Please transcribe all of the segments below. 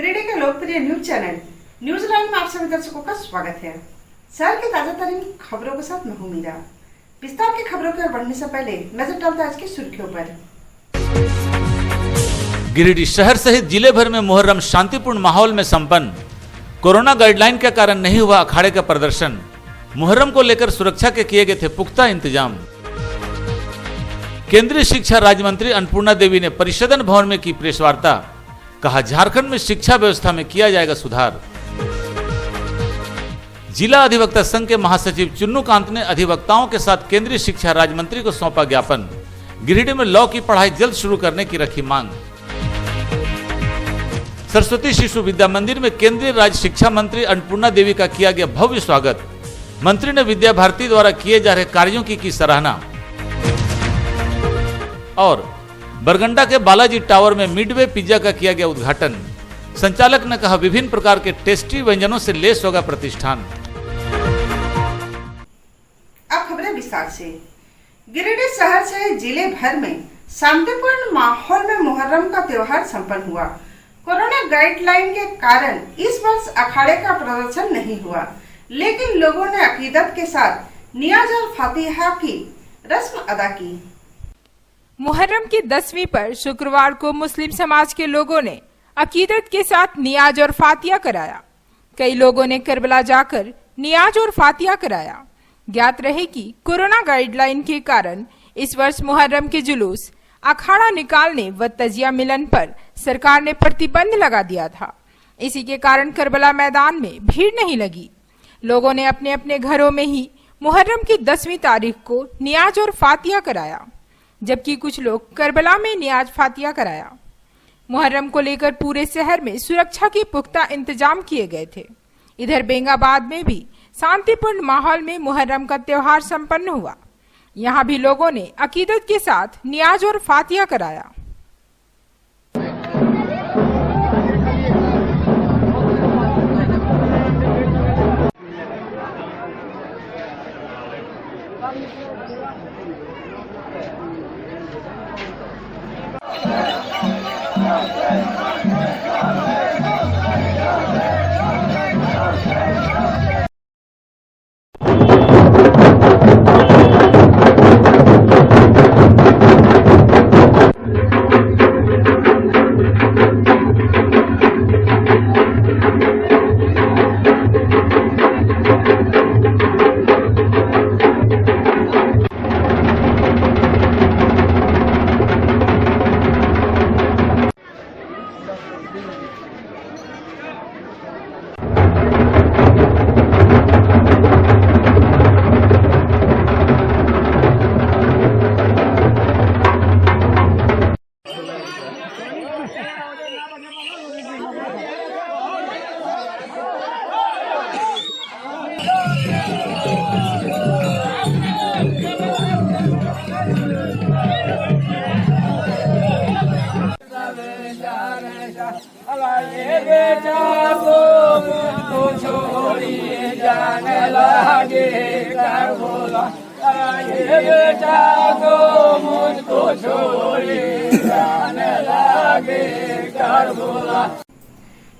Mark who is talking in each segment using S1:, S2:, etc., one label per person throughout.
S1: गिरिडीह के लोकप्रिय news channel news line में आप सभी दर्शकों का स्वागत है। शहर की ताजा तरीन खबरों के साथ मैं हूं मीरा। विस्तार की खबरों की ओर बढ़ने से पहले नजर डालते हैं आज की सुर्खियों पर।
S2: गिरिडीह शहर सहित जिले भर में मुहर्रम शांतिपूर्ण माहौल में संपन्न। कोरोना गाइडलाइन के कारण नहीं हुआ अखाड़े का प्रदर्शन। मुहर्रम को लेकर सुरक्षा के किए गए थे पुख्ता इंतजाम। केंद्रीय शिक्षा राज्य मंत्री अन्नपूर्णा देवी ने परिषदन भवन में की प्रेस वार्ता। कहा, झारखंड में शिक्षा व्यवस्था में किया जाएगा सुधार। जिला अधिवक्ता संघ के महासचिव चुन्नू कांत ने अधिवक्ताओं के साथ केंद्रीय शिक्षा राज्य मंत्री को सौंपा ज्ञापन। गिरिडीह में लॉ की पढ़ाई जल्द शुरू करने की रखी मांग। सरस्वती शिशु विद्या मंदिर में केंद्रीय राज्य शिक्षा मंत्री अन्नपूर्णा देवी का किया गया भव्य स्वागत। मंत्री ने विद्या भारती द्वारा किए जा रहे कार्यों की सराहना। और बरगंडा के बालाजी टावर में मिडवे पिज्जा का किया गया उद्घाटन। संचालक ने कहा, विभिन्न प्रकार के टेस्टी व्यंजनों से लेस होगा प्रतिष्ठान।
S1: अब खबरें विस्तार से। गिरिडीह शहर से जिले भर में शांतिपूर्ण माहौल में मुहर्रम का त्योहार संपन्न हुआ। कोरोना गाइडलाइन के कारण इस वर्ष अखाड़े का प्रदर्शन नहीं हुआ, लेकिन लोगों ने अकीदत के साथ नियाज और फातिहा की रस्म अदा की।
S3: मुहर्रम की 10वीं पर शुक्रवार को मुस्लिम समाज के लोगों ने अकीदत के साथ नियाज और फातिया कराया। कई लोगों ने करबला जाकर नियाज और फातिया कराया। ज्ञात रहे कि कोरोना गाइडलाइन के कारण इस वर्ष मुहर्रम के जुलूस, अखाड़ा निकालने व तजिया मिलन पर सरकार ने प्रतिबंध लगा दिया था। इसी के कारण करबला मैदान में भीड़ नहीं लगी। लोगों ने अपने अपने घरों में ही मुहर्रम की 10वीं तारीख को नियाज और फातिया कराया, जबकि कुछ लोग करबला में नियाज फातिया कराया। मुहर्रम को लेकर पूरे शहर में सुरक्षा के पुख्ता इंतजाम किए गए थे। इधर बेंगाबाद में भी शांतिपूर्ण माहौल में मुहर्रम का त्योहार संपन्न हुआ। यहाँ भी लोगों ने अकीदत के साथ नियाज और फातिया कराया।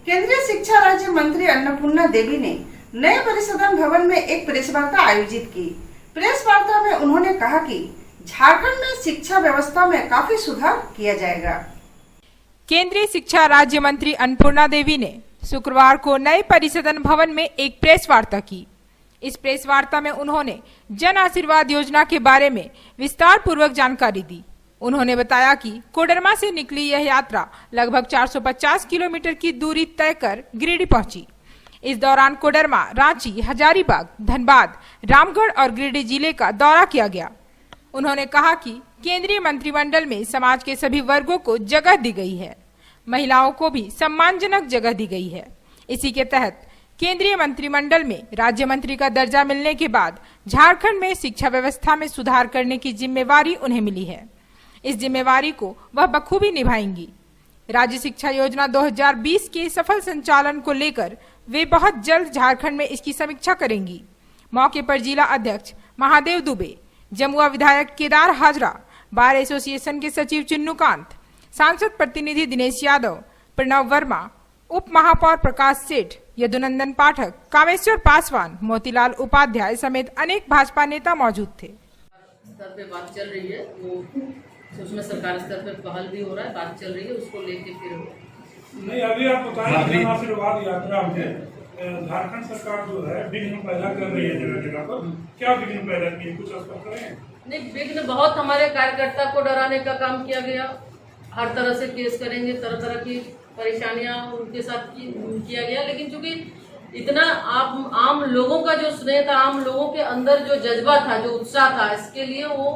S1: केंद्रीय शिक्षा राज्य मंत्री अन्नपूर्णा देवी ने नए परिषदन भवन में एक प्रेस वार्ता आयोजित की। प्रेस वार्ता में उन्होंने कहा कि झारखंड में शिक्षा व्यवस्था में काफी सुधार किया जाएगा।
S3: केंद्रीय शिक्षा राज्य मंत्री अन्नपूर्णा देवी ने शुक्रवार को नए परिषदन भवन में एक प्रेस वार्ता की। इस प्रेस वार्ता में उन्होंने जन आशीर्वाद योजना के बारे में विस्तार पूर्वक जानकारी दी। उन्होंने बताया कि कोडरमा से निकली यह यात्रा लगभग 450 किलोमीटर की दूरी तय कर गिरिडीह पहुंची। इस दौरान कोडरमा, रांची, हजारीबाग, धनबाद, रामगढ़ और गिरिडीह जिले का दौरा किया गया। उन्होंने कहा कि केंद्रीय मंत्रिमंडल में समाज के सभी वर्गों को जगह दी गई है। महिलाओं को भी सम्मानजनक जगह दी गई है। इसी के तहत केंद्रीय मंत्रिमंडल में राज्य मंत्री का दर्जा मिलने के बाद झारखंड में शिक्षा व्यवस्था में सुधार करने की जिम्मेवारी उन्हें मिली है। इस जिम्मेवारी को वह बखूबी निभाएंगी। राज्य शिक्षा योजना 2020 के सफल संचालन को लेकर वे बहुत जल्द झारखंड में इसकी समीक्षा करेंगी। मौके पर जिला अध्यक्ष महादेव दुबे, जमुआ विधायक केदार हाजरा, बार एसोसिएशन के सचिव चुन्नू कांत, सांसद प्रतिनिधि दिनेश यादव, प्रणव वर्मा, उप महापौर प्रकाश सेठ, यदुनंदन पाठक, कामेश्वर पासवान, मोतीलाल उपाध्याय समेत अनेक भाजपा नेता मौजूद थे।
S4: स्तर पे बात चल रही है, वो उसमें सरकार स्तर पे पहल भी हो रहा है, बात चल रही है, उसको लेके फिर
S5: नहीं। अभी आप बताएं जन आशीर्वाद यात्रा में झारखंड सरकार जो है विघ्न पैदा कर रही है जगह जगह पर, क्या विघ्न पैदा किए, कुछ स्पष्ट करें।
S4: नहीं, विघ्न बहुत हमारे कार्यकर्ता को डराने का काम किया गया, हर तरह से केस करेंगे, तरह तरह की परेशानियां उनके साथ किया गया। लेकिन चूंकि इतना आम लोगों का जो स्नेह था, आम लोगों के अंदर जो जज्बा था, जो उत्साह था, इसके लिए वो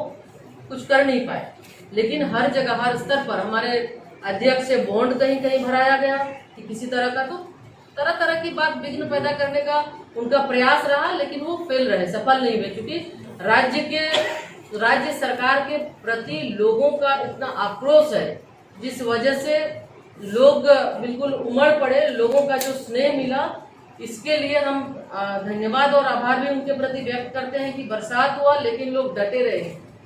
S4: कुछ कर नहीं पाए। लेकिन हर जगह, हर स्तर पर हमारे अध्यक्ष से बॉन्ड कहीं कहीं भराया गया कि किसी तरह का, तो तरह तरह की बात विघ्न पैदा करने का उनका प्रयास रहा, लेकिन वो फेल रहे, सफल नहीं हुए। क्योंकि राज्य सरकार के प्रति लोगों का इतना आक्रोश है, जिस वजह से लोग बिल्कुल उमड़ पड़े, लोगों का जो स्नेह मिला, इसके लिए हम धन्यवाद और आभार भी उनके प्रति व्यक्त करते हैं कि बरसात हुआ लेकिन लोग डटे रहे,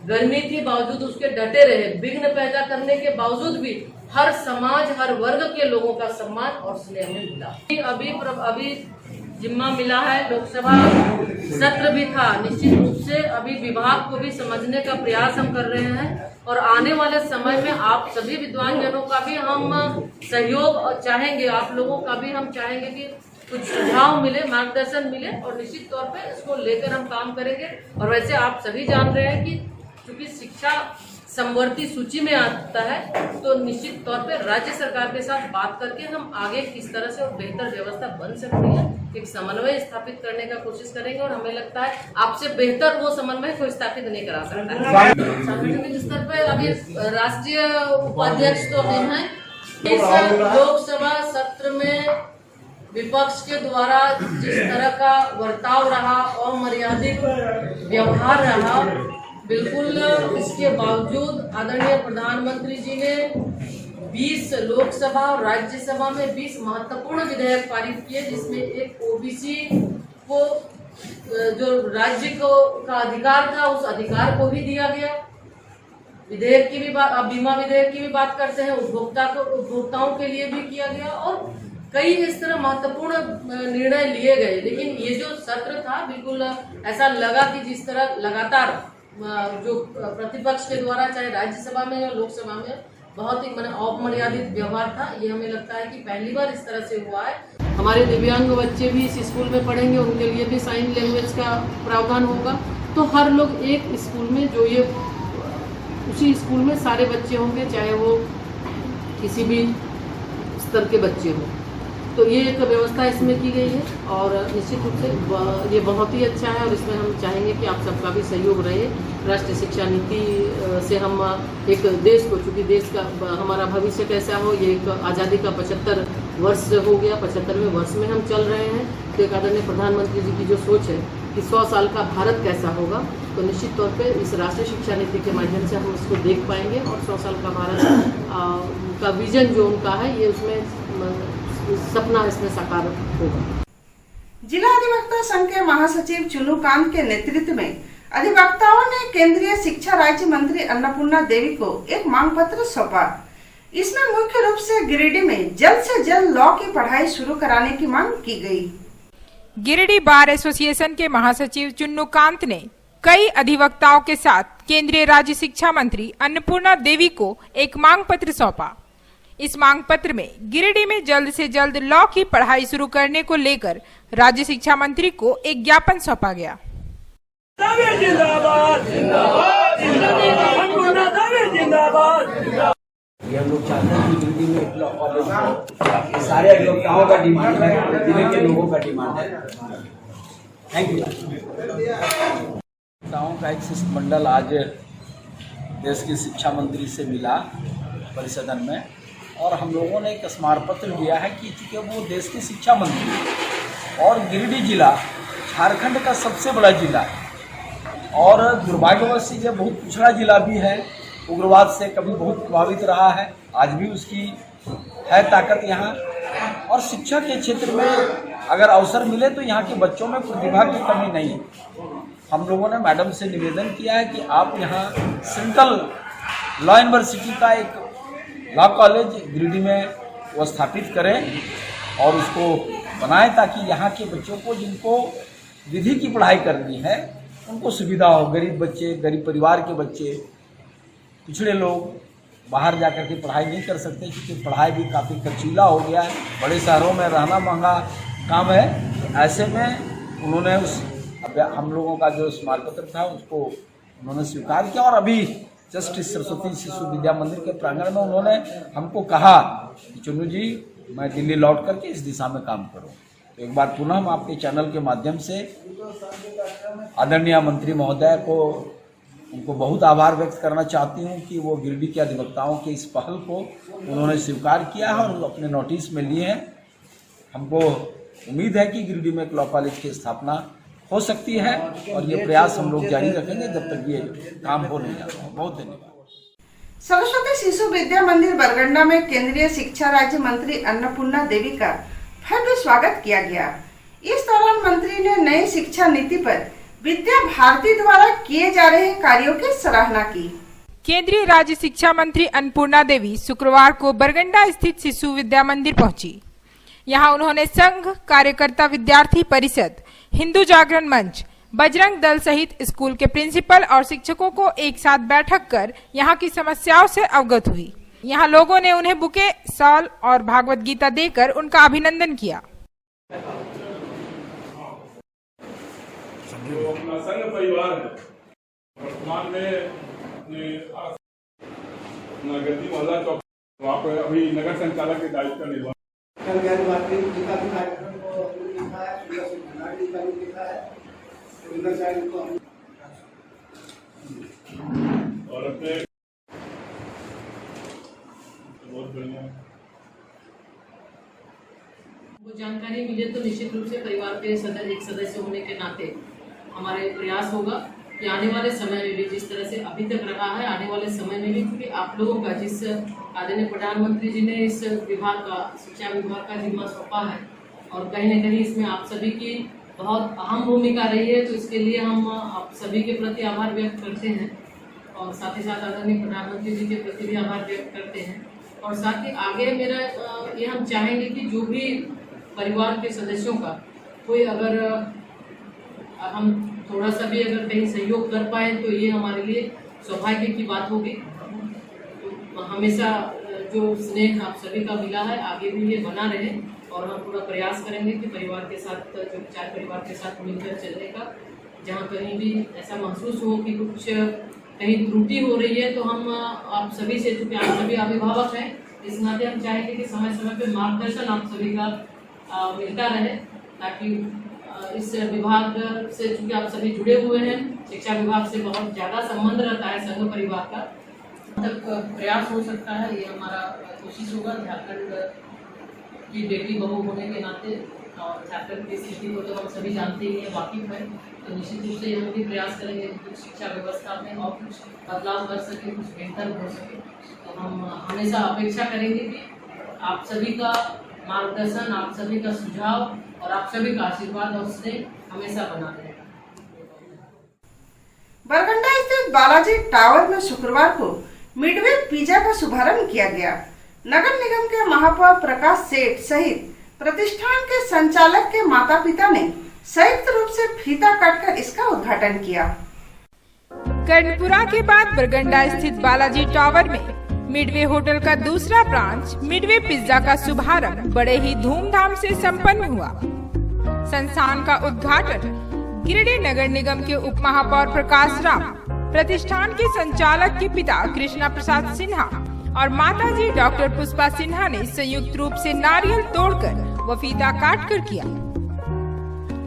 S4: गर्मी थी बावजूद उसके डटे रहे, विघ्न पैदा करने के बावजूद भी हर समाज, हर वर्ग के लोगों का सम्मान और स्नेह हमें मिला। अभी जिम्मा मिला है, लोकसभा सत्र भी था, निश्चित रूप से अभी विभाग को भी समझने का प्रयास हम कर रहे हैं और आने वाले समय में आप सभी विद्वान जनों का भी हम सहयोग चाहेंगे, आप लोगों का भी हम चाहेंगे कि कुछ सुझाव मिले, मार्गदर्शन मिले और निश्चित तौर पे इसको लेकर हम काम करेंगे। और वैसे आप सभी जान रहे हैं कि चूंकि शिक्षा समवर्ती सूची में आता है, तो निश्चित तौर पे राज्य सरकार के साथ बात करके हम आगे किस तरह से और बेहतर व्यवस्था बन सकती है, एक समन्वय स्थापित करने का कोशिश करेंगे। और हमें लगता है आपसे बेहतर वो समन्वय कोई स्थापित नहीं करा सकता है। सांगठनिक स्तर पे अभी राष्ट्रीय उपाध्यक्ष तो हम हैं। इस लोकसभा सत्र में विपक्ष के द्वारा जिस तरह का बर्ताव रहा, अमर्यादित व्यवहार रहा, बिल्कुल इसके बावजूद आदरणीय प्रधानमंत्री जी ने 20 लोकसभा और राज्यसभा में 20 महत्वपूर्ण विधेयक पारित किए, जिसमें एक ओबीसी को जो राज्य को का अधिकार था, उस अधिकार को भी दिया गया। विधेयक की भी बात, अब बीमा विधेयक की भी बात करते हैं, उपभोक्ताओं के लिए भी किया गया और कई इस तरह महत्वपूर्ण निर्णय लिए गए। लेकिन ये जो सत्र था, बिल्कुल ऐसा लगा कि जिस तरह लगातार जो प्रतिपक्ष के द्वारा चाहे राज्यसभा में या लोकसभा में बहुत ही अपमर्यादित व्यवहार था, ये हमें लगता है कि पहली बार इस तरह से हुआ है। हमारे दिव्यांग बच्चे भी इस स्कूल में पढ़ेंगे, उनके लिए भी साइन लैंग्वेज का प्रावधान होगा। तो हर लोग एक स्कूल में, जो ये उसी स्कूल में सारे बच्चे होंगे, चाहे वो किसी भी स्तर के बच्चे हों। तो ये एक व्यवस्था इसमें की गई है और निश्चित रूप से ये बहुत ही अच्छा है और इसमें हम चाहेंगे कि आप सबका भी सहयोग रहे। राष्ट्रीय शिक्षा नीति से हम एक देश को, चूँकि देश का हमारा भविष्य कैसा हो, ये एक आज़ादी का 75 वर्ष हो गया, 75वें वर्ष में हम चल रहे हैं। तो एक आदरणीय प्रधानमंत्री जी की जो सोच है कि 100 साल का भारत कैसा होगा, तो निश्चित तौर पे इस राष्ट्रीय शिक्षा नीति के माध्यम से हम इसको देख पाएंगे और 100 साल का भारत का विजन जो उनका है, ये उसमें सपना इसमें साकार होगा।
S1: जिला अधिवक्ता संघ के महासचिव चुनू कांत के नेतृत्व में अधिवक्ताओं ने केंद्रीय शिक्षा राज्य मंत्री अन्नपूर्णा देवी को एक मांग पत्र सौंपा। इसमें मुख्य रूप से गिरिडीह में जल्द से जल्द लॉ की पढ़ाई शुरू कराने की मांग की गई।
S3: गिरिडीह बार एसोसिएशन के महासचिव चुन्नू कांत ने कई अधिवक्ताओं के साथ केंद्रीय राज्य शिक्षा मंत्री अन्नपूर्णा देवी को एक मांग पत्र सौंपा। इस मांग पत्र में गिरिडीह में जल्द से जल्द लॉ की पढ़ाई शुरू करने को लेकर राज्य शिक्षा मंत्री को एक ज्ञापन सौंपा गया।
S6: जिंदाबाद जिंदाबाद जिंदाबाद।
S7: ये हम लोग चाहते हैं कि गिरिडीह में एक लॉ कॉलेज हो, सारे अधिवक्ताओं का डिमांड है, जिले के लोगों का डिमांड है। Thank you. अधिवक्ताओं का एक शिष्टमंडल आज देश के शिक्षा मंत्री से मिला परिसदन में और हम लोगों ने एक स्मारक पत्र दिया है कि चूँकि वो देश के शिक्षा मंत्री और गिरिडीह जिला झारखंड का सबसे बड़ा जिला है और दुर्भाग्यवश से यह बहुत पिछड़ा जिला भी है, उग्रवाद से कभी बहुत प्रभावित रहा है, आज भी उसकी है ताकत यहाँ। और शिक्षा के क्षेत्र में अगर अवसर मिले तो यहाँ के बच्चों में प्रतिभा की कमी नहीं है। हम लोगों ने मैडम से निवेदन किया है कि आप यहाँ सेंट्रल लॉ यूनिवर्सिटी का एक लॉ कॉलेज गिरिडीह में वो स्थापित करें और उसको बनाएं ताकि यहाँ के बच्चों को जिनको विधि की पढ़ाई करनी है उनको सुविधा हो। गरीब बच्चे, गरीब परिवार के बच्चे, पिछड़े लोग बाहर जाकर के पढ़ाई नहीं कर सकते क्योंकि पढ़ाई भी काफ़ी खर्चीला हो गया है, बड़े शहरों में रहना महंगा काम है। तो ऐसे में उन्होंने हम लोगों का जो स्मारक पत्र था उसको उन्होंने स्वीकार किया और अभी जस्ट सरस्वती शिशु विद्या मंदिर के प्रांगण में उन्होंने हमको कहा कि चुनू जी मैं दिल्ली लौट करके इस दिशा में काम करूं। तो एक बार पुनः हम आपके चैनल के माध्यम से आदरणीय मंत्री महोदय को उनको बहुत आभार व्यक्त करना चाहती हूं कि वो गिरिडीह के अधिवक्ताओं के इस पहल को उन्होंने स्वीकार किया है और अपने नोटिस में लिए हैं। हमको उम्मीद है कि गिरिडीह में एक लॉ कॉलेज की स्थापना हो सकती है और ये प्रयास हम लोग जारी रखेंगे जब तक ये काम हो नहीं जाता। बहुत धन्यवाद।
S1: सरस्वती शिशु विद्या मंदिर बरगंडा में केंद्रीय शिक्षा राज्य मंत्री अन्नपूर्णा देवी का भव्य स्वागत किया गया। इस दौरान मंत्री ने नई शिक्षा नीति पर विद्या भारती द्वारा किए जा रहे कार्यों की सराहना की।
S3: केंद्रीय राज्य शिक्षा मंत्री अन्नपूर्णा देवी शुक्रवार को बरगंडा स्थित शिशु विद्या मंदिर पहुंची। यहां उन्होंने संघ, कार्यकर्ता विद्यार्थी परिषद, हिंदू जागरण मंच, बजरंग दल सहित स्कूल के प्रिंसिपल और शिक्षकों को एक साथ बैठक कर यहां की समस्याओं से अवगत हुई। यहां लोगों ने उन्हें बुके, शॉल और भागवत गीता देकर उनका अभिनंदन किया।
S5: जो अपना संघ परिवार है वर्तमान में गद्दी मोहल्ला चौक वहाँ पर अभी नगर संचालक के दायित्व का निर्वहन और अपने बहुत बढ़िया
S4: वो जानकारी मिले तो निश्चित रूप से परिवार के एक सदस्य होने के नाते हमारे प्रयास होगा कि आने वाले समय में भी जिस तरह से अभी तक रहा है, आने वाले समय में भी, क्योंकि आप लोगों का जिस आदरणीय प्रधानमंत्री जी ने इस विभाग का, शिक्षा विभाग का जिम्मा सौंपा है और कहीं न कहीं इसमें आप सभी की बहुत अहम भूमिका रही है, तो इसके लिए हम आप सभी के प्रति आभार व्यक्त करते हैं और साथ ही साथ आदरणीय प्रधानमंत्री जी के प्रति भी आभार व्यक्त करते हैं। और साथ ही आगे मेरा ये हम चाहेंगे कि जो भी परिवार के सदस्यों का कोई अगर हम थोड़ा सा भी अगर कहीं सहयोग कर पाए तो ये हमारे लिए सौभाग्य की बात होगी। तो हमेशा जो स्नेह आप सभी का मिला है आगे भी ये बना रहे और हम पूरा प्रयास करेंगे कि परिवार के साथ, जो विचार परिवार के साथ मिलकर चलने का, जहाँ कहीं भी ऐसा महसूस हो कि कुछ कहीं त्रुटि हो रही है तो हम आप सभी से, चूँकि आप सभी अभिभावक हैं, इस नाते हम चाहेंगे कि समय समय पर मार्गदर्शन आप सभी का मिलता रहे ताकि इस विभाग से, चूँकि आप सभी जुड़े हुए हैं, शिक्षा विभाग से बहुत ज़्यादा संबंध रहता है संघ परिवार का, तक प्रयास हो सकता है। ये हमारा कोशिश होगा झारखंड की बेटी बहू होने के नाते, और झारखंड की स्थिति को तो हम सभी जानते ही हैं, वाकिफ है, तो निश्चित रूप से हम भी प्रयास करेंगे कि शिक्षा व्यवस्था में और कुछ बदलाव कर सके, कुछ बेहतर हो सके। तो हम हमेशा अपेक्षा करेंगे कि आप सभी का मार्गदर्शन, आप सभी का सुझाव और आप सभी का आशीर्वाद और स्नेह हमेशा बना रहेगा।
S1: बरगंडा स्थित बालाजी टावर में शुक्रवार को मिडवे पिज्जा का शुभारंभ किया गया। नगर निगम के महापौर प्रकाश सेठ सहित प्रतिष्ठान के संचालक के माता पिता ने संयुक्त रूप से फीता काटकर इसका उद्घाटन किया।
S3: कर्णपुरा के बाद बरगंडा स्थित बालाजी टावर में मिडवे होटल का दूसरा ब्रांच मिडवे पिज्जा का शुभारंभ बड़े ही धूमधाम से संपन्न हुआ। संस्थान का उद्घाटन गिरिडीह नगर निगम के उप महापौर प्रकाश राम, प्रतिष्ठान के संचालक के पिता कृष्णा प्रसाद सिन्हा और माताजी डॉक्टर पुष्पा सिन्हा ने संयुक्त रूप से नारियल तोड़कर व फीता काटकर किया।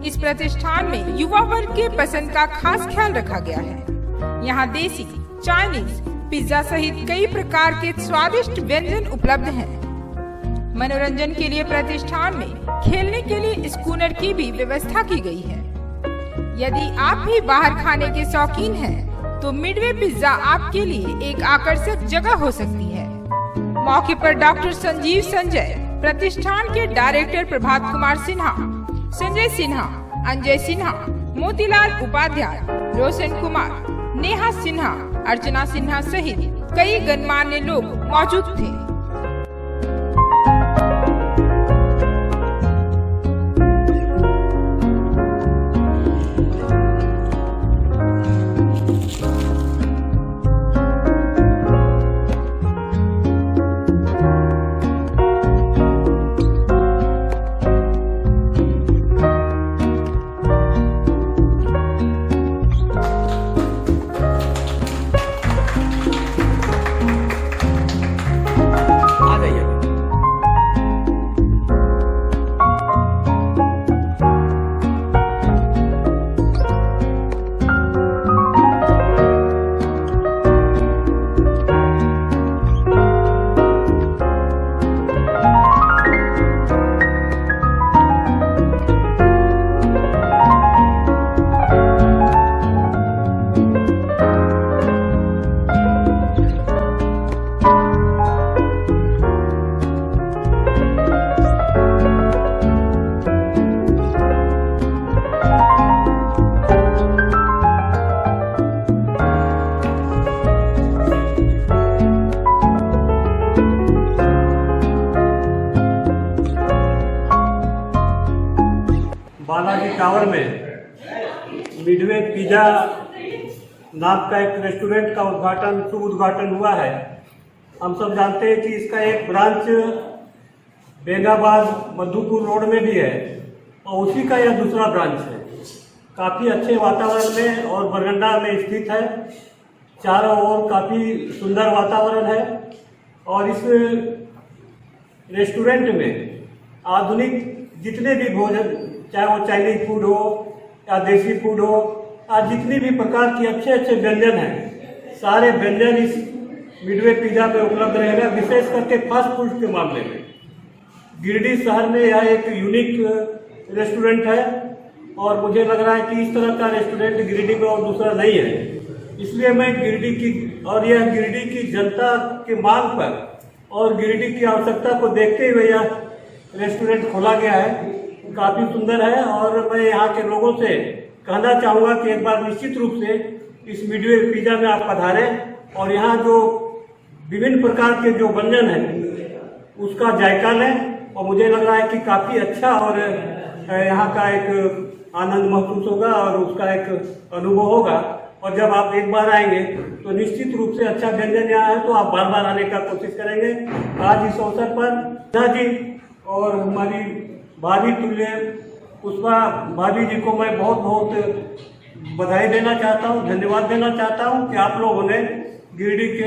S3: इस प्रतिष्ठान में युवा वर्ग के पसंद का खास ख्याल रखा गया है। यहाँ देसी, चाइनीज, पिज्जा सहित कई प्रकार के स्वादिष्ट व्यंजन उपलब्ध हैं। मनोरंजन के लिए प्रतिष्ठान में खेलने के लिए स्कूटर की भी व्यवस्था की गई है। यदि आप भी बाहर खाने के शौकीन हैं, तो मिडवे पिज्जा आपके लिए एक आकर्षक जगह हो सकती है। मौके पर डॉक्टर संजीव संजय, प्रतिष्ठान के डायरेक्टर प्रभात कुमार सिन्हा, संजय सिन्हा, अंजय सिन्हा, मोतीलाल उपाध्याय, रोशन कुमार, नेहा सिन्हा, अर्चना सिन्हा सहित कई गणमान्य लोग मौजूद थे।
S6: बालाजी टावर में मिडवे पिज्जा नाम का एक रेस्टोरेंट का शुभ उद्घाटन हुआ है। हम सब जानते हैं कि इसका एक ब्रांच बेंगाबाद मधुपुर रोड में भी है और उसी का यह दूसरा ब्रांच है। काफ़ी अच्छे वातावरण में और बरगंडा में स्थित है। चारों ओर काफ़ी सुंदर वातावरण है और इस रेस्टोरेंट में आधुनिक जितने भी भोजन, चाहे वो चाइनीज फूड हो या देसी फूड हो, आज जितनी भी प्रकार की अच्छे अच्छे व्यंजन हैं, सारे व्यंजन इस मिडवे पिज्जा में उपलब्ध रहेगा। विशेष करके फास्ट फूड के मामले में गिरिडीह शहर में यह एक यूनिक रेस्टोरेंट है और मुझे लग रहा है कि इस तरह का रेस्टोरेंट गिरिडीह में और दूसरा नहीं है। इसलिए मैं गिरिडीह की और यह गिरिडीह की जनता के मांग पर और गिरिडीह की आवश्यकता को देखते हुए यह रेस्टोरेंट खोला गया है। काफ़ी सुंदर है और मैं यहाँ के लोगों से कहना चाहूँगा कि एक बार निश्चित रूप से इस मिडवे पिज्जा में आप पधारें और यहाँ जो विभिन्न प्रकार के जो व्यंजन हैं उसका जायका लें। और मुझे लग रहा है कि काफ़ी अच्छा और यहाँ का एक आनंद महसूस होगा और उसका एक अनुभव होगा। और जब आप एक बार आएंगे तो निश्चित रूप से अच्छा व्यंजन यहाँ है तो आप बार बार आने का कोशिश करेंगे। आज इस अवसर पर जी और हमारी भाभी तुल्य पुष्पा भाभी जी को मैं बहुत बहुत बधाई देना चाहता हूँ, धन्यवाद देना चाहता हूँ कि आप लोगों ने गिरिडीह के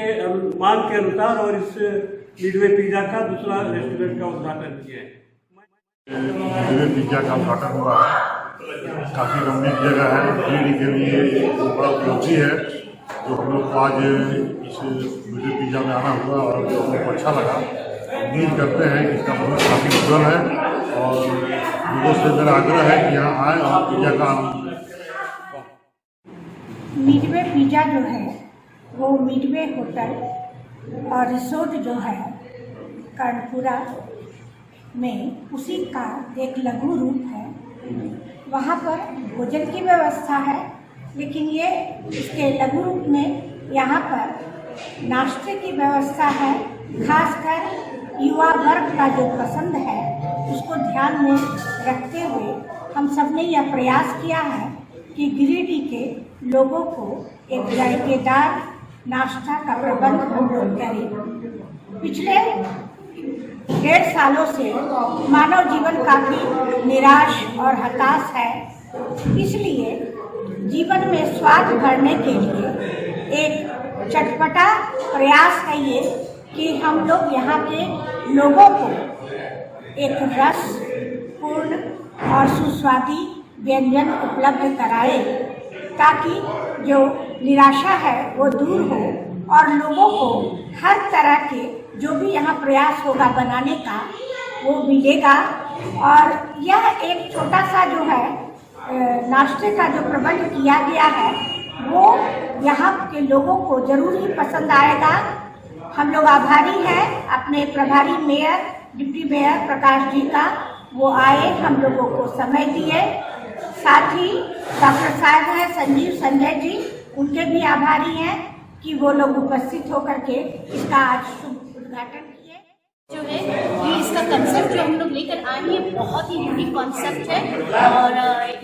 S6: मांग के अनुसार और इस मिडवे पिज्जा का दूसरा रेस्टोरेंट का उद्घाटन किया है।
S8: मिडवे पिज्जा का उद्घाटन हुआ है। काफ़ी रमणीक जगह है, गिरिडीह के लिए बड़ा उपलब्धि है जो हम लोग को आज इस मिडवे पिज्जा में आना हुआ और जो हम लोग को अच्छा लगा। उम्मीद करते हैं कि इसका भविष्य काफ़ी उज्जवल है और लोगों से मेरा आग्रह है कि यहाँ आए और पिज्जा का आनंद लें।
S9: मिडवे पिज्जा जो है वो मिडवे होटल और रिसोर्ट जो है कर्णपुरा में उसी का एक लघु रूप है। वहाँ पर भोजन की व्यवस्था है, लेकिन ये इसके लघु रूप में यहाँ पर नाश्ते की व्यवस्था है। खासकर युवा वर्ग का जो पसंद है उसको ध्यान में रखते हुए हम सब ने यह प्रयास किया है कि गिरिडीह के लोगों को एक जायकेदार नाश्ता का प्रबंध हम लोग करें। पिछले 1.5 सालों से मानव जीवन काफ़ी निराश और हताश है, इसलिए जीवन में स्वाद भरने के लिए एक चटपटा प्रयास है ये कि हम लोग यहाँ के लोगों को एक रस पूर्ण और सुस्वादी व्यंजन उपलब्ध कराए ताकि जो निराशा है वो दूर हो और लोगों को हर तरह के जो भी यहाँ प्रयास होगा बनाने का वो मिलेगा। और यह एक छोटा सा जो है नाश्ते का जो प्रबंध किया गया है वो यहाँ के लोगों को जरूर ही पसंद आएगा। हम लोग आभारी हैं अपने प्रभारी mayor deputy mayor Prakash ji का, वो आए हम लोगों को समय दिए। साथ ही डॉक्टर साहब हैं संजीव संजय जी, उनके भी आभारी हैं कि वो लोग उपस्थित होकर के इसका आज शुभ उद्घाटन किए।
S10: जो है ये इसका कंसेप्ट जो हम लोग लेकर आए हैं ये बहुत ही यूनिक कॉन्सेप्ट है और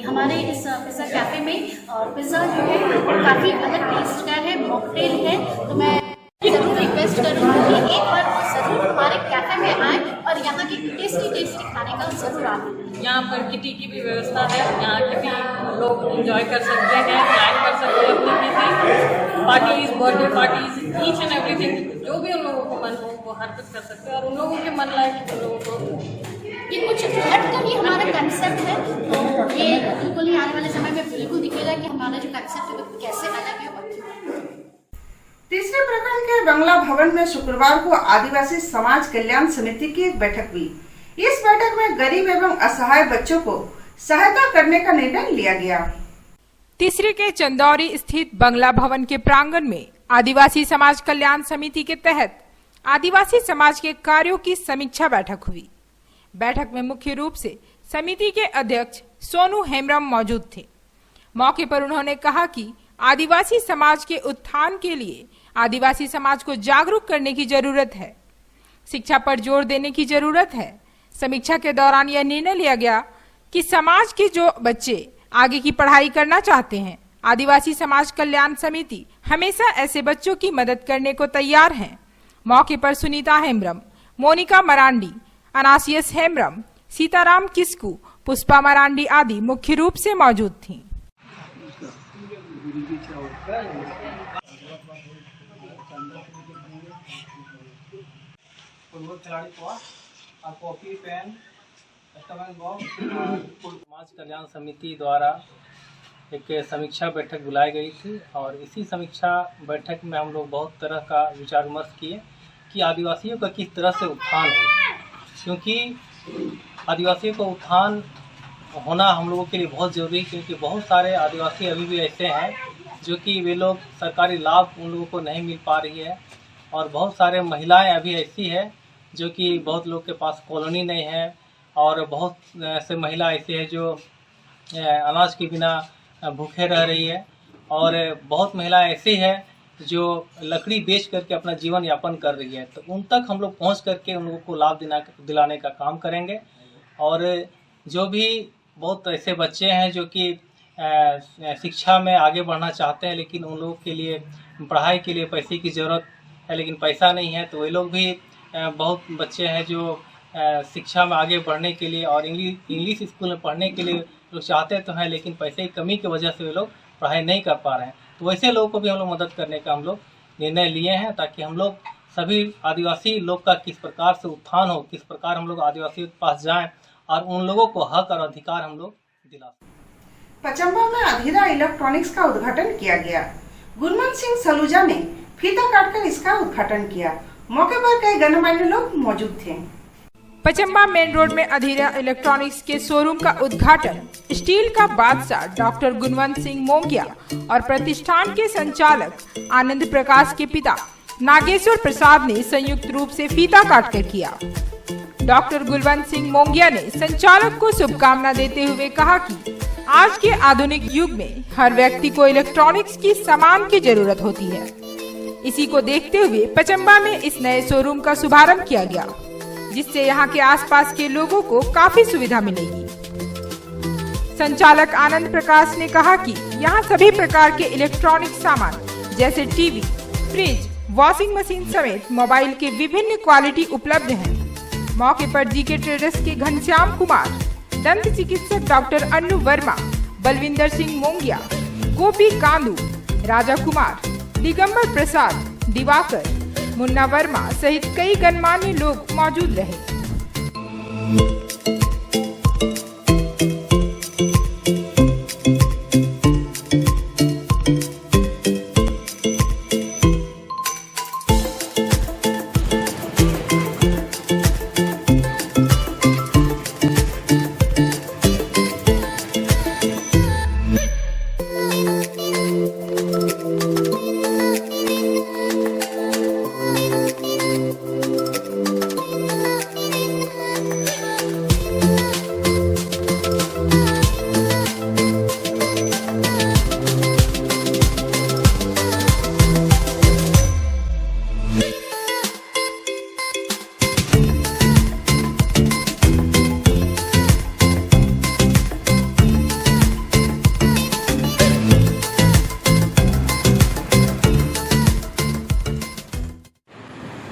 S10: हमारे इस पिज़्ज़ा कैफ़े में पिज़्ज़ा जो है काफ़ी अलग टेस्ट का है, मॉकटेल है। तो मैं ज़रूर रिक्वेस्ट करूँगी कि एक बार ज़रूर हमारे कैफ़े में आए और यहाँ के टेस्टी खाने का ज़रूर आनंद।
S4: यहाँ पर किटी की भी व्यवस्था है, यहाँ के भी लोग एंजॉय कर सकते हैं, प्लान कर सकते हैं अपनी किसी parties, birthday parties, each and everything जो भी उन लोगों को मन हो वो हर कुछ कर सकते हैं और उन लोगों के मन लायक उन लोगों को
S10: ये कुछ हट कर ही हमारा कंसेप्ट है। तो ये बिल्कुल ही आने वाले समय में बिल्कुल दिखेगा कि हमारा जो कंसेप्ट है वो कैसे अलग है।
S1: तीसरे प्रखंड के बंगला भवन में शुक्रवार को आदिवासी समाज कल्याण समिति की एक बैठक हुई। इस बैठक में गरीब एवं असहाय बच्चों को सहायता करने का निर्णय लिया गया।
S3: तीसरे के चंदौरी स्थित बंगला भवन के प्रांगण में आदिवासी समाज कल्याण समिति के तहत आदिवासी समाज के कार्यों की समीक्षा बैठक हुई। बैठक में मुख्य रूप से समिति के अध्यक्ष सोनू हेम्ब्रम मौजूद थे। मौके पर उन्होंने कहा कि आदिवासी समाज के उत्थान के लिए आदिवासी समाज को जागरूक करने की जरूरत है, शिक्षा पर जोर देने की जरूरत है। समीक्षा के दौरान यह निर्णय लिया गया कि समाज के जो बच्चे आगे की पढ़ाई करना चाहते हैं, आदिवासी समाज कल्याण समिति हमेशा ऐसे बच्चों की मदद करने को तैयार है। मौके पर सुनीता हेम्ब्रम, मोनिका मरांडी, अनासियस हेम्ब्रम, सीताराम किस्कू, पुष्पा मरांडी आदि मुख्य रूप से मौजूद थीं।
S11: कॉफी पेन समाज कल्याण समिति द्वारा एक समीक्षा बैठक बुलाई गई थी और इसी समीक्षा बैठक में हम लोग बहुत तरह का विचार विमर्श किए कि आदिवासियों का किस तरह से उत्थान हो, क्योंकि आदिवासियों का उत्थान होना हम लोगों के लिए बहुत ज़रूरी है, क्योंकि बहुत सारे आदिवासी अभी भी ऐसे हैं जो कि वे लोग सरकारी लाभ उन लोगों को नहीं मिल पा रही है, और बहुत सारे महिलाएं अभी ऐसी है जो कि बहुत लोग के पास कॉलोनी नहीं है, और बहुत से महिला ऐसी है जो अनाज के बिना भूखे रह रही है, और बहुत महिलाएं ऐसी है जो लकड़ी बेच करके अपना जीवन यापन कर रही है। तो उन तक हम लोग पहुँच करके उन लोगों को लाभ दिलाने का काम करेंगे। और जो भी बहुत ऐसे बच्चे हैं जो कि शिक्षा में आगे बढ़ना चाहते हैं, लेकिन उन लोगों के लिए पढ़ाई के लिए पैसे की ज़रूरत है, लेकिन पैसा नहीं है, तो वे लोग भी बहुत बच्चे हैं जो शिक्षा में आगे बढ़ने के लिए और इंग्लिश स्कूल में पढ़ने के लिए लोग चाहते तो हैं, लेकिन पैसे की कमी की वजह से वे लोग पढ़ाई नहीं कर पा रहे हैं। तो वैसे लोगों को भी हम लोग मदद करने का हम लोग निर्णय लिए हैं, ताकि हम लोग सभी आदिवासी लोग का किस प्रकार से उत्थान हो, किस प्रकार हम लोग आदिवासियों के पास जाएं और उन लोगों को हक और अधिकार हम लोग दिला सकें।
S1: पचम्बा में अधीरा इलेक्ट्रॉनिक्स का उद्घाटन किया गया। गुरमंत सिंह सलूजा ने फीता काटकर इसका उद्घाटन किया। मौके पर कई गणमान्य लोग मौजूद थे।
S3: पचम्बा मेन रोड में अधीरा इलेक्ट्रॉनिक्स के शोरूम का उद्घाटन स्टील का बादशाह डॉक्टर गुणवंत सिंह मोंगिया और प्रतिष्ठान के संचालक आनंद प्रकाश के पिता नागेश्वर प्रसाद ने संयुक्त रूप से फीता काटकर किया। डॉक्टर गुणवंत सिंह मोंगिया ने संचालक को शुभकामना देते हुए कहा कि आज के आधुनिक युग में हर व्यक्ति को इलेक्ट्रॉनिक्स की सामान की जरूरत होती है। इसी को देखते हुए पचम्बा में इस नए शोरूम का शुभारंभ किया गया, जिससे यहाँ के आसपास के लोगों को काफी सुविधा मिलेगी। संचालक आनंद प्रकाश ने कहा कि यहाँ सभी प्रकार के इलेक्ट्रॉनिक सामान जैसे टीवी, फ्रिज, वॉशिंग मशीन समेत मोबाइल के विभिन्न क्वालिटी उपलब्ध हैं। मौके पर जीके ट्रेडर्स के घनश्याम कुमार, दंत चिकित्सक डॉक्टर अन्नू वर्मा, बलविंदर सिंह मोंगिया, गोपी कांदू, राजा कुमार, दिगंबर प्रसाद, दिवाकर, मुन्ना वर्मा सहित कई गणमान्य लोग मौजूद रहे।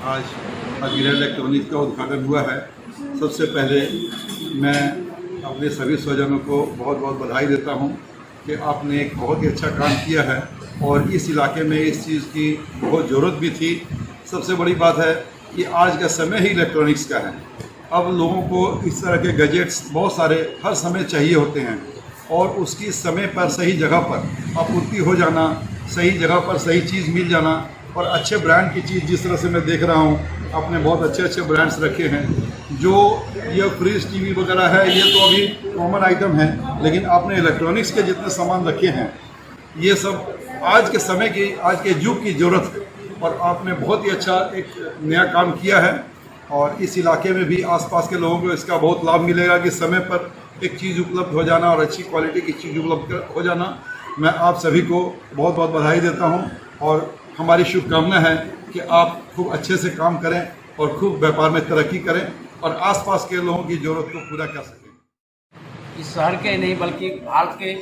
S12: आज अधीरा इलेक्ट्रॉनिक्स का उद्घाटन हुआ है। सबसे पहले मैं अपने सभी स्वजनों को बहुत बहुत बधाई देता हूं कि आपने एक बहुत ही अच्छा काम किया है और इस इलाके में इस चीज़ की बहुत ज़रूरत भी थी। सबसे बड़ी बात है कि आज का समय ही इलेक्ट्रॉनिक्स का है। अब लोगों को इस तरह के गैजेट्स बहुत सारे हर समय चाहिए होते हैं और उसकी समय पर सही जगह पर आपूर्ति हो जाना, सही जगह पर सही चीज़ मिल जाना और अच्छे ब्रांड की चीज़ जिस तरह से मैं देख रहा हूँ, आपने बहुत अच्छे अच्छे ब्रांड्स रखे हैं। जो ये फ्रिज, टीवी वगैरह है ये तो अभी कॉमन आइटम है, लेकिन आपने इलेक्ट्रॉनिक्स के जितने सामान रखे हैं ये सब आज के समय की, आज के युग की ज़रूरत है और आपने बहुत ही अच्छा एक नया काम किया है। और इस इलाके में भी आसपास के लोगों को इसका बहुत लाभ मिलेगा कि समय पर एक चीज़ उपलब्ध हो जाना और अच्छी क्वालिटी की चीज़ उपलब्ध हो जाना। मैं आप सभी को बहुत बहुत बधाई देता हूँ और हमारी शुभकामना है कि आप खूब अच्छे से काम करें और खूब व्यापार में तरक्की करें और आसपास के लोगों की ज़रूरत को पूरा कर सकें।
S13: इस शहर के नहीं बल्कि भारत के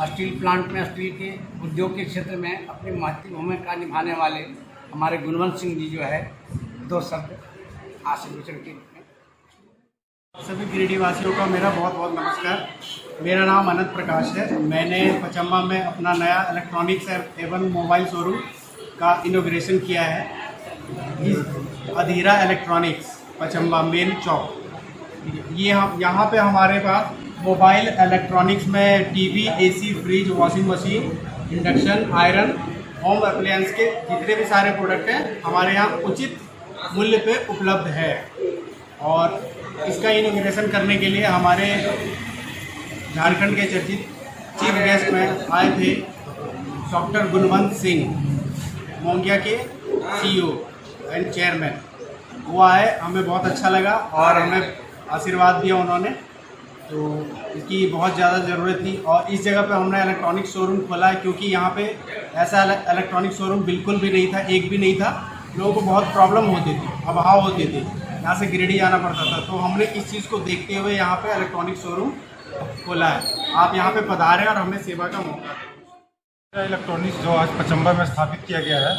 S13: स्टील प्लांट में, स्टील के उद्योग के क्षेत्र में अपनी महत्वपूर्ण भूमिका निभाने वाले हमारे गुणवंत सिंह जी जो है 2 शब्द आशीर्वचन के रूप में।
S14: सभी गिरिडीह वासियों का मेरा बहुत बहुत नमस्कार। मेरा नाम अनंत प्रकाश है। मैंने पचम्बा में अपना नया इलेक्ट्रॉनिक्स एवं मोबाइल शोरूम का इनॉग्रेशन किया है। अधीरा इलेक्ट्रॉनिक्स पचम्बा मेन चौक। ये यहाँ पे हमारे पास मोबाइल इलेक्ट्रॉनिक्स में TV, AC, fridge, washing machine, induction, iron, home appliance के जितने भी सारे प्रोडक्ट हैं हमारे यहाँ उचित मूल्य पे उपलब्ध है। और इसका इनॉग्रेशन करने के लिए हमारे झारखंड के चर्चित चीफ गेस्ट में आए थे डॉक्टर गुणवंत सिंह, मोंगिया के CEO एंड चेयरमैन। वो आए, हमें बहुत अच्छा लगा और हमें आशीर्वाद दिया उन्होंने, तो इसकी बहुत ज़्यादा ज़रूरत थी। और इस जगह पे हमने इलेक्ट्रॉनिक शोरूम खोला है क्योंकि यहाँ पे ऐसा इलेक्ट्रॉनिक शोरूम बिल्कुल भी नहीं था, एक भी नहीं था। लोगों को बहुत प्रॉब्लम होती थी, अभाव होते थे, यहाँ से गिरिडीह आना पड़ता था। तो हमने इस चीज़ को देखते हुए यहाँ पे इलेक्ट्रॉनिक शोरूम खोला है। आप यहाँ पे पधारें और हमें सेवा का मौका दें।
S15: इलेक्ट्रॉनिक्स जो आज पचम्बा में स्थापित किया गया है,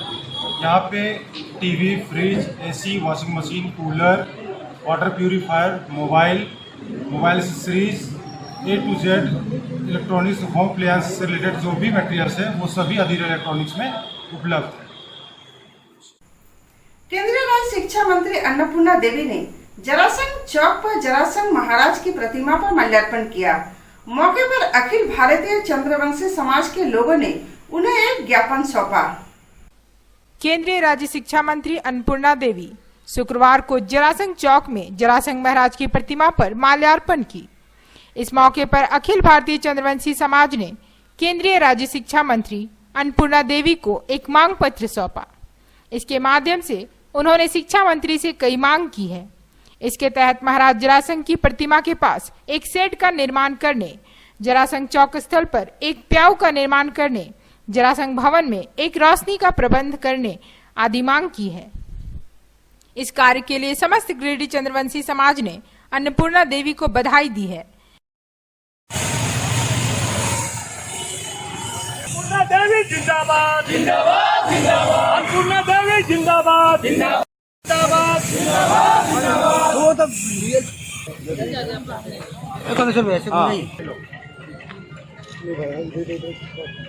S15: यहाँ पे TV, fridge, AC, washing machine, cooler, water purifier, mobile accessories A to Z electronics home appliance से रिलेटेड जो भी मटेरियल्स है वो सभी अधीरा इलेक्ट्रॉनिक्स में उपलब्ध है।
S1: केंद्रीय राज्य शिक्षा मंत्री अन्नपूर्णा देवी ने जरासंघ चौक पर जरासंघ महाराज की प्रतिमा पर माल्यार्पण किया। मौके पर अखिल भारतीय चंद्रवंशी समाज के लोगों ने उन्हें एक ज्ञापन सौंपा।
S3: केंद्रीय राज्य शिक्षा मंत्री अन्नपूर्णा देवी शुक्रवार को जरासंघ चौक में जरासंघ महाराज की प्रतिमा पर माल्यार्पण की। इस मौके पर अखिल भारतीय चंद्रवंशी समाज ने केंद्रीय राज्य शिक्षा मंत्री अन्नपूर्णा देवी को एक मांग पत्र सौंपा। इसके माध्यम से उन्होंने शिक्षा मंत्री से कई मांग की है। इसके तहत महाराज जरासंघ की प्रतिमा के पास एक शेड का निर्माण करने, जरासंघ चौक स्थल पर एक प्याऊ का निर्माण करने, जरासंघ भवन में एक रोशनी का प्रबंध करने आदि मांग की है। इस कार्य के लिए समस्त गिरिडीह चंद्रवंशी समाज ने अन्नपूर्णा देवी को बधाई दी है।
S6: अन्नपूर्णा देवी जिंदाबाद, जिंदाबाद, जिंदाबाद। अन्नपूर्णा देवी जिंदाबाद, जिंदाबाद, जिंदाबाद। वो तो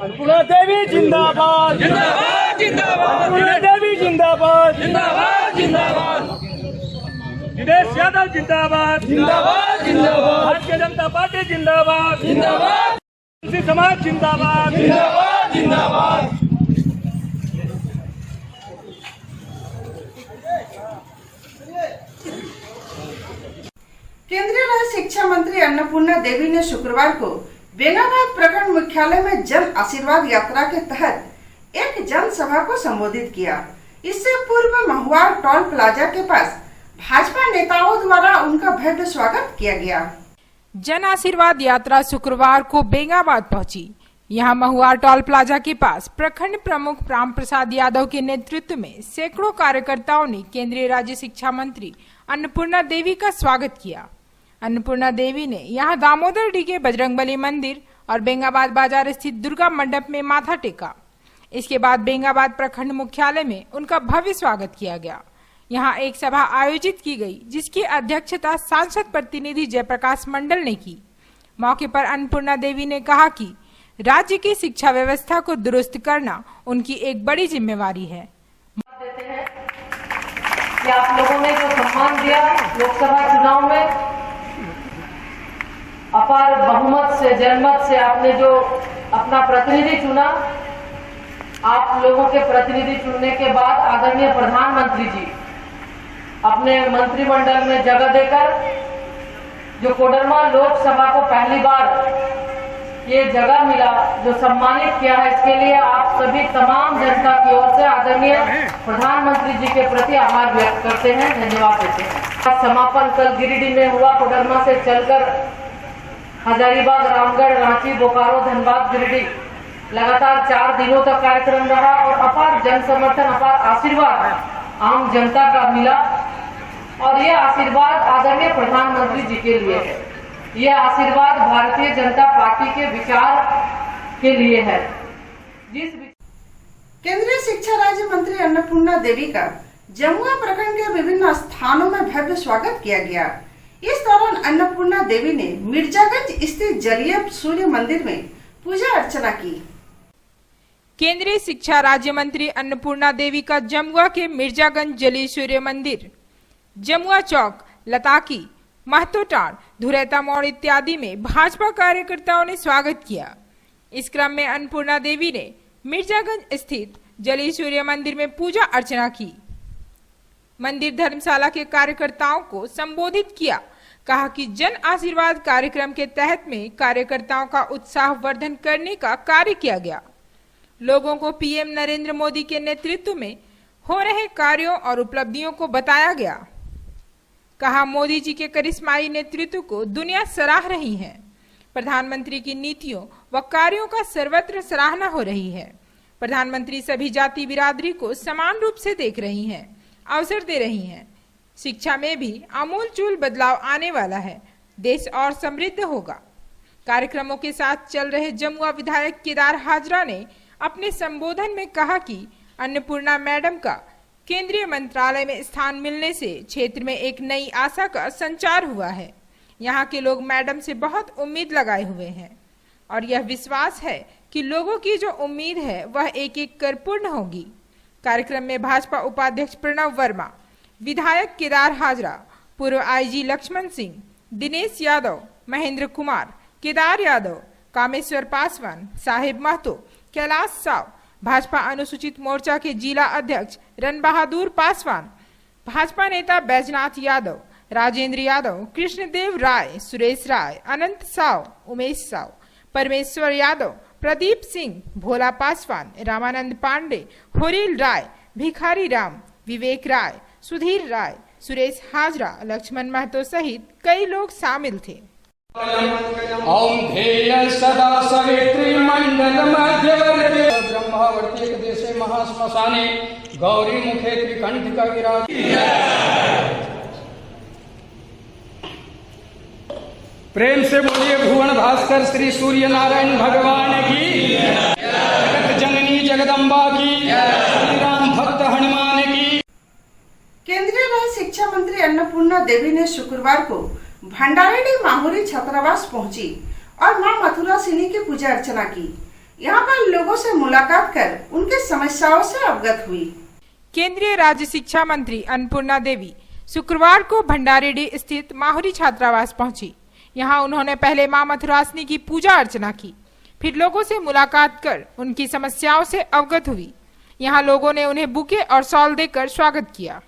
S6: अन्नपूर्णा देवी जिंदाबाद, जिंदाबाद, जिंदाबाद। अन्नपूर्णा देवी जिंदाबाद, जिंदाबाद, जिंदाबाद। दिनेश यादव जिंदाबाद, जिंदाबाद, जिंदाबाद। भारतीय जनता पार्टी जिंदाबाद, जिंदाबाद। समाज जिंदाबाद, जिंदाबाद, जिंदाबाद।
S1: केंद्रीय राज्य शिक्षा मंत्री अन्नपूर्णा देवी ने शुक्रवार को बेंगाबाद प्रखंड मुख्यालय में जन आशीर्वाद यात्रा के तहत एक जनसभा को संबोधित किया। इससे पूर्व महुआ टोल प्लाजा के पास भाजपा नेताओं द्वारा उनका भव्य स्वागत किया गया।
S3: जन आशीर्वाद यात्रा शुक्रवार को बेंगाबाद पहुंची। यहां महुआ टोल प्लाजा के पास प्रखंड प्रमुख राम प्रसाद यादव के नेतृत्व में सैकड़ों कार्यकर्ताओं ने केंद्रीय राज्य शिक्षा मंत्री अन्नपूर्णा देवी का स्वागत किया। अन्नपूर्णा देवी ने यहां दामोदर डी के बजरंगबली मंदिर और बेंगाबाद बाजार स्थित दुर्गा मंडप में माथा टेका। इसके बाद बेंगाबाद प्रखंड मुख्यालय में उनका भव्य स्वागत किया गया। यहां एक सभा आयोजित की गई जिसकी अध्यक्षता सांसद प्रतिनिधि जयप्रकाश मंडल ने की। मौके पर अन्नपूर्णा देवी ने कहा कि राज्य की शिक्षा व्यवस्था को दुरुस्त करना उनकी एक बड़ी जिम्मेवारी है।
S4: देते हैं कि आप लोगों ने जो सम्मान दिया लोकसभा चुनाव में, अपार बहुमत से, जनमत से आपने जो अपना प्रतिनिधि चुना, आप लोगों के प्रतिनिधि चुनने के बाद आदरणीय प्रधानमंत्री जी अपने मंत्रिमंडल में जगह देकर जो कोडरमा लोकसभा को पहली बार ये जगह मिला, जो सम्मानित किया है, इसके लिए आप सभी तमाम जनता की ओर से आदरणीय प्रधानमंत्री जी के प्रति आभार व्यक्त करते हैं, धन्यवाद देते हैं। समापन कल गिरिडीह में हुआ। कोडरमा से चलकर हजारीबाग, रामगढ़, रांची, बोकारो, धनबाद, गिरिडीह लगातार 4 दिनों तक कार्यक्रम रहा और अपार जन समर्थन, अपार आशीर्वाद आम जनता का मिला और ये आशीर्वाद आदरणीय प्रधानमंत्री जी के लिए है। ये आशीर्वाद भारतीय जनता पार्टी के विचार के लिए है।
S1: केंद्रीय शिक्षा राज्य मंत्री अन्नपूर्णा देवी का जमुआ प्रखंड के विभिन्न स्थानों में भव्य स्वागत किया गया। इस दौरान अन्नपूर्णा देवी ने मिर्जागंज स्थित जलीय सूर्य मंदिर में पूजा अर्चना की।
S3: केंद्रीय शिक्षा राज्य मंत्री अन्नपूर्णा देवी का जमुआ के मिर्जागंज जलीय सूर्य मंदिर, जमुआ चौक, लताकी, महतोटाड़, धुरैता मोड़ इत्यादि में भाजपा कार्यकर्ताओं ने स्वागत किया। इस क्रम में अन्नपूर्णा देवी ने मिर्जागंज स्थित जलीय सूर्य मंदिर में पूजा अर्चना की। मंदिर धर्मशाला के कार्यकर्ताओं को संबोधित किया। कहा कि जन आशीर्वाद कार्यक्रम के तहत में कार्यकर्ताओं का उत्साह वर्धन करने का कार्य किया गया। लोगों को पीएम नरेंद्र मोदी के नेतृत्व में हो रहे कार्यों और उपलब्धियों को बताया गया। कहा मोदी जी के करिश्माई नेतृत्व को दुनिया सराह रही है। प्रधानमंत्री की नीतियों व कार्यों का सर्वत्र सराहना हो रही है। प्रधानमंत्री सभी जाति बिरादरी को समान रूप से देख रही हैं, अवसर दे रही हैं। शिक्षा में भी आमूलचूल बदलाव आने वाला है। देश और समृद्ध होगा। कार्यक्रमों के साथ चल रहे जमुआ विधायक केदार हाजरा ने अपने संबोधन में कहा कि अन्नपूर्णा मैडम का केंद्रीय मंत्रालय में स्थान मिलने से क्षेत्र में एक नई आशा का संचार हुआ है। यहाँ के लोग मैडम से बहुत उम्मीद लगाए हुए हैं और यह विश्वास है कि लोगों की जो उम्मीद है वह एक एक कर पूर्ण होगी। कार्यक्रम में भाजपा उपाध्यक्ष प्रणव वर्मा, विधायक केदार हाजरा, पूर्व आईजी लक्ष्मण सिंह, दिनेश यादव, महेंद्र कुमार, केदार यादव, कामेश्वर पासवान, साहिब महतो, कैलाश साव, भाजपा अनुसूचित मोर्चा के जिला अध्यक्ष रन बहादुर पासवान, भाजपा नेता बैजनाथ यादव, राजेंद्र यादव, कृष्णदेव राय, सुरेश राय, अनंत साव, उमेश साव, परमेश्वर यादव, प्रदीप सिंह, भोला पासवान, रामानंद पांडे, होरिल राय, भिखारी राम, विवेक राय, सुधीर राय, सुरेश हाजरा, लक्ष्मण महतो सहित कई लोग शामिल थे।
S16: ओम ध्येय सदा सवित्री मंडल मध्यवर्ती ब्रह्मावर्ती देशे महाश्मशाने गौरी मुखे त्रिकंठिका विराज। प्रेम से बोलिए भुवन भास्कर श्री सूर्य नारायण भगवान की, जगत जननी जगदम्बा की, श्री राम भक्त हनुमान की।
S1: केंद्रीय राज्य शिक्षा मंत्री अन्नपूर्णा देवी ने शुक्रवार को भंडारेडी माहुरी छात्रावास पहुंची और मां मथुरा सिनी की पूजा अर्चना की। यहां पर लोगों से मुलाकात कर उनके समस्याओं से अवगत हुई।
S3: केंद्रीय राज्य शिक्षा मंत्री अन्नपूर्णा देवी शुक्रवार को भंडारेडी स्थित माहुरी छात्रावास पहुंची। यहां उन्होंने पहले मां मथुरासिनी की पूजा अर्चना की, फिर लोगों से मुलाकात कर उनकी समस्याओं से अवगत हुई। यहां लोगों ने उन्हें बुके और शॉल देकर स्वागत किया।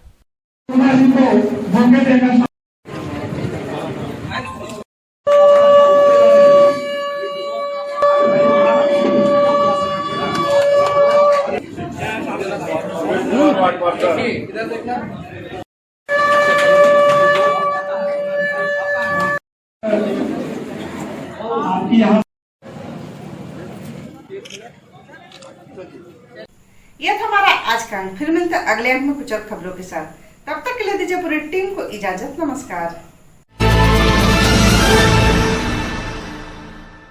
S16: इधर देखना।
S1: यह था हमारा आज का अंक। फिर मिलते अगले अंक में कुछ और खबरों के साथ। तब तक के लिए दीजिए पूरी टीम को इजाजत। नमस्कार।